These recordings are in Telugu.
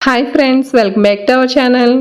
Hi friends, welcome back to our channel.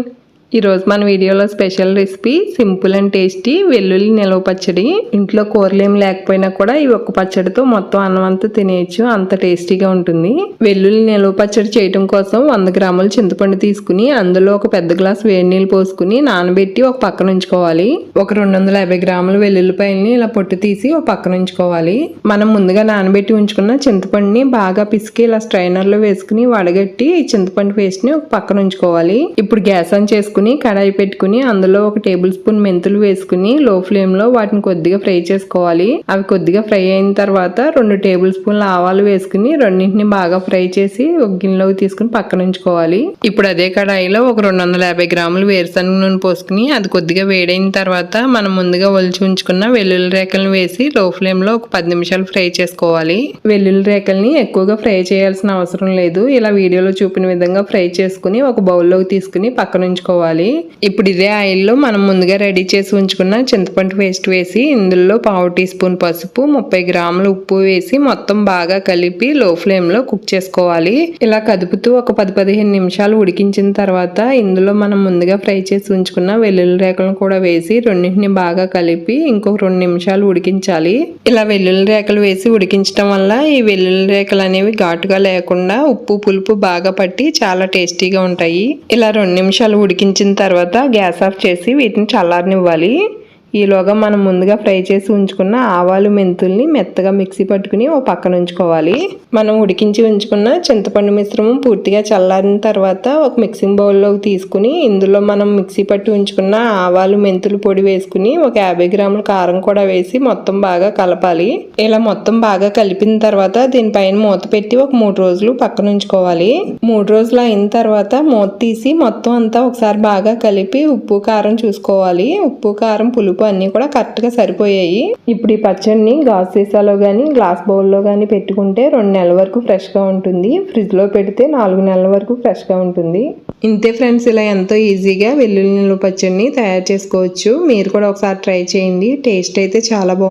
ఈరోజు మన వీడియోలో special recipe simple and tasty వెల్లుల్లి నిలవ పచ్చడి. ఇంట్లో కూరలు ఏం లేకపోయినా కూడా ఈ ఒక్క పచ్చడితో మొత్తం అన్నం అంతా తినేయచ్చు, అంత టేస్టీగా ఉంటుంది. వెల్లుల్లి నిలవ పచ్చడి చేయడం కోసం 100 గ్రాముల చింతపండు తీసుకుని అందులో ఒక పెద్ద గ్లాస్ వేడి నీళ్ళు పోసుకుని నానబెట్టి ఒక పక్కన ఉంచుకోవాలి. ఒక 250 గ్రాముల వెల్లుల్లిపాయలని ఇలా పొట్టు తీసి ఒక పక్కన ఉంచుకోవాలి. మనం ముందుగా నానబెట్టి ఉంచుకున్న చింతపండుని బాగా పిసికి ఇలా స్ట్రైనర్ లో వేసుకుని వడగట్టి చింతపండు పేస్ట్ ని ఒక పక్కన ఉంచుకోవాలి. ఇప్పుడు గ్యాస్ ఆన్ చేసుకుని కడాయి పెట్టుకుని అందులో ఒక టేబుల్ స్పూన్ మెంతులు వేసుకుని లో ఫ్లేమ్ లో వాటిని కొద్దిగా ఫ్రై చేసుకోవాలి. అవి కొద్దిగా ఫ్రై అయిన తర్వాత 2 టేబుల్ స్పూన్ల ఆవాలు వేసుకుని రెండింటిని బాగా ఫ్రై చేసి ఒక గిన్నెలోకి తీసుకుని పక్కన ఉంచుకోవాలి. ఇప్పుడు అదే కడాయిలో ఒక 250 గ్రాములు వేరుశనగ నూనె పోసుకుని అది కొద్దిగా వేడైన తర్వాత మనం ముందుగా ఒలిచి ఉంచుకున్న వెల్లుల్లి రేకలను వేసి లో ఫ్లేమ్ లో ఒక 10 నిమిషాలు ఫ్రై చేసుకోవాలి. వెల్లుల్లి రేకల్ని ఎక్కువగా ఫ్రై చేయాల్సిన అవసరం లేదు. ఇలా వీడియోలో చూపిన విధంగా ఫ్రై చేసుకుని ఒక బౌల్లోకి తీసుకుని పక్కన ఉంచుకోవాలి. ఇప్పుడు ఇదే ఆయిల్లో మనం ముందుగా రెడీ చేసి ఉంచుకున్న చింతపండు పేస్ట్ వేసి ఇందులో 1/2 టీ స్పూన్ పసుపు, 30 గ్రాములు ఉప్పు వేసి మొత్తం బాగా కలిపి లో ఫ్లేమ్ లో కుక్ చేసుకోవాలి. ఇలా కదుపుతూ ఒక 10-15 నిమిషాలు ఉడికించిన తర్వాత ఇందులో మనం ముందుగా ఫ్రై చేసి ఉంచుకున్న వెల్లుల్లి రేకలను కూడా వేసి రెండింటిని బాగా కలిపి ఇంకొక 2 నిమిషాలు ఉడికించాలి. ఇలా వెల్లుల్లి రేకలు వేసి ఉడికించడం వల్ల ఈ వెల్లుల్లి రేకలు అనేవి ఘాటుగా లేకుండా ఉప్పు పులుపు బాగా పట్టి చాలా టేస్టీగా ఉంటాయి. ఇలా 2 నిమిషాలు ఉడికించిన తర్వాత గ్యాస్ ఆఫ్ చేసి వీటిని చల్లారనివ్వాలి. ఈలోగా మనం ముందుగా ఫ్రై చేసి ఉంచుకున్న ఆవాలు మెంతుల్ని మెత్తగా మిక్సీ పట్టుకుని ఓ పక్కన ఉంచుకోవాలి. మనం ఉడికించి ఉంచుకున్న చింతపండు మిశ్రమం పూర్తిగా చల్లారిన తర్వాత ఒక మిక్సింగ్ బౌల్లోకి తీసుకుని ఇందులో మనం మిక్సీ పట్టి ఉంచుకున్న ఆవాలు మెంతులు పొడి వేసుకుని ఒక 50 గ్రాముల కారం కూడా వేసి మొత్తం బాగా కలపాలి. ఇలా మొత్తం బాగా కలిపిన తర్వాత దీనిపైన మూత పెట్టి ఒక 3 రోజులు పక్కన ఉంచుకోవాలి. 3 రోజులు అయిన తర్వాత మూత తీసి మొత్తం అంతా ఒకసారి బాగా కలిపి ఉప్పు కారం చూసుకోవాలి. ఉప్పు కారం పులుపు అన్ని కూడా కరెక్ట్ గా సరిపోయాయి. ఇప్పుడు ఈ పచ్చడిని గాజు సీసాలో గానీ గ్లాస్ బౌల్లో గానీ పెట్టుకుంటే 2 నెలల వరకు ఫ్రెష్ గా ఉంటుంది. ఫ్రిడ్జ్ లో పెడితే 4 నెలల వరకు ఫ్రెష్ గా ఉంటుంది. ఇంతే ఫ్రెండ్స్, ఇలా ఎంతో ఈజీగా వెల్లుల్లి నిలవ పచ్చడిని తయారు చేసుకోవచ్చు. మీరు కూడా ఒకసారి ట్రై చేయండి. టేస్ట్ అయితే చాలా బాగుంటుంది.